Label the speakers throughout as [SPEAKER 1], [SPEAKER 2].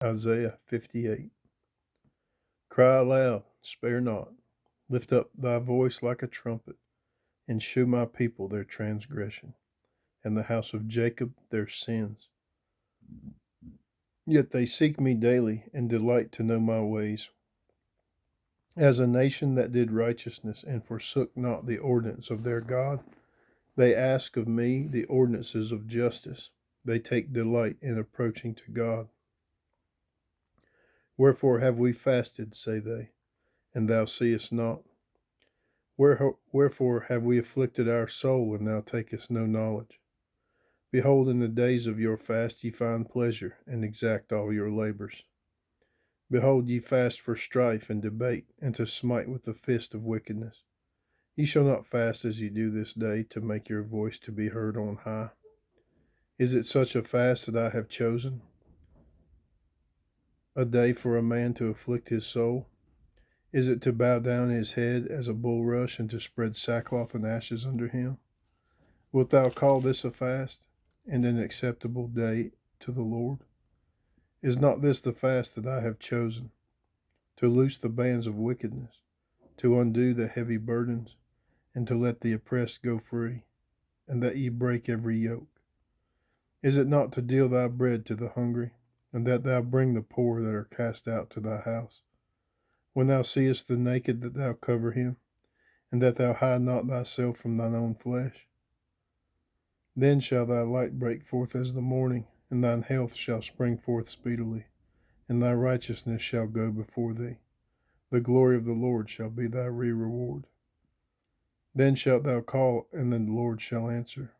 [SPEAKER 1] Isaiah 58. Cry aloud, spare not. Lift up thy voice like a trumpet, and shew my people their transgression, and the house of Jacob their sins. Yet they seek me daily, and delight to know my ways. As a nation that did righteousness, and forsook not the ordinance of their God, they ask of me the ordinances of justice. They take delight in approaching to God. Wherefore have we fasted, say they, and thou seest not? Wherefore have we afflicted our soul, and thou takest no knowledge? Behold, in the days of your fast ye find pleasure, and exact all your labors. Behold, ye fast for strife and debate, and to smite with the fist of wickedness. Ye shall not fast as ye do this day, to make your voice to be heard on high. Is it such a fast that I have chosen? A day for a man to afflict his soul? Is it to bow down his head as a bulrush, and to spread sackcloth and ashes under him? Wilt thou call this a fast, and an acceptable day to the Lord? Is not this the fast that I have chosen, to loose the bands of wickedness, to undo the heavy burdens, and to let the oppressed go free, and that ye break every yoke? Is it not to deal thy bread to the hungry, and that thou bring the poor that are cast out to thy house? When thou seest the naked, that thou cover him, and that thou hide not thyself from thine own flesh? Then shall thy light break forth as the morning, and thine health shall spring forth speedily, and thy righteousness shall go before thee. The glory of the Lord shall be thy reward. Then shalt thou call, and the Lord shall answer.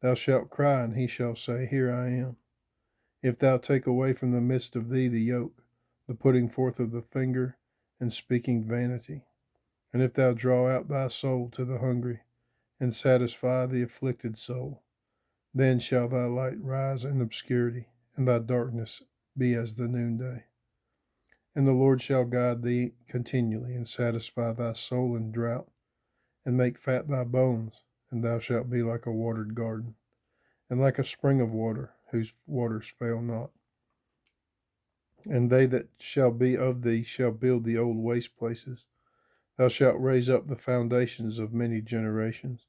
[SPEAKER 1] Thou shalt cry, and he shall say, Here I am. If thou take away from the midst of thee the yoke, the putting forth of the finger, and speaking vanity, and if thou draw out thy soul to the hungry, and satisfy the afflicted soul, then shall thy light rise in obscurity, and thy darkness be as the noonday. And the Lord shall guide thee continually, and satisfy thy soul in drought, and make fat thy bones, and thou shalt be like a watered garden, and like a spring of water, whose waters fail not. And they that shall be of thee shall build the old waste places. Thou shalt raise up the foundations of many generations,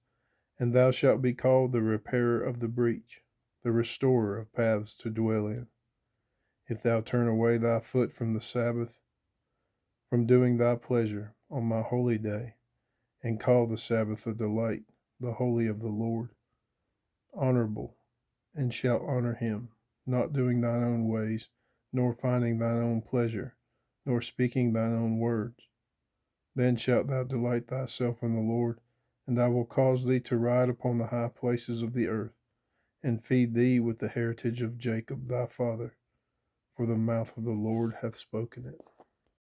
[SPEAKER 1] and thou shalt be called the repairer of the breach, the restorer of paths to dwell in. If thou turn away thy foot from the Sabbath, from doing thy pleasure on my holy day, and call the Sabbath a delight, the holy of the Lord, honorable, and shalt honor him, not doing thine own ways, nor finding thine own pleasure, nor speaking thine own words, then shalt thou delight thyself in the Lord, and I will cause thee to ride upon the high places of the earth, and feed thee with the heritage of Jacob thy father, for the mouth of the Lord hath spoken it.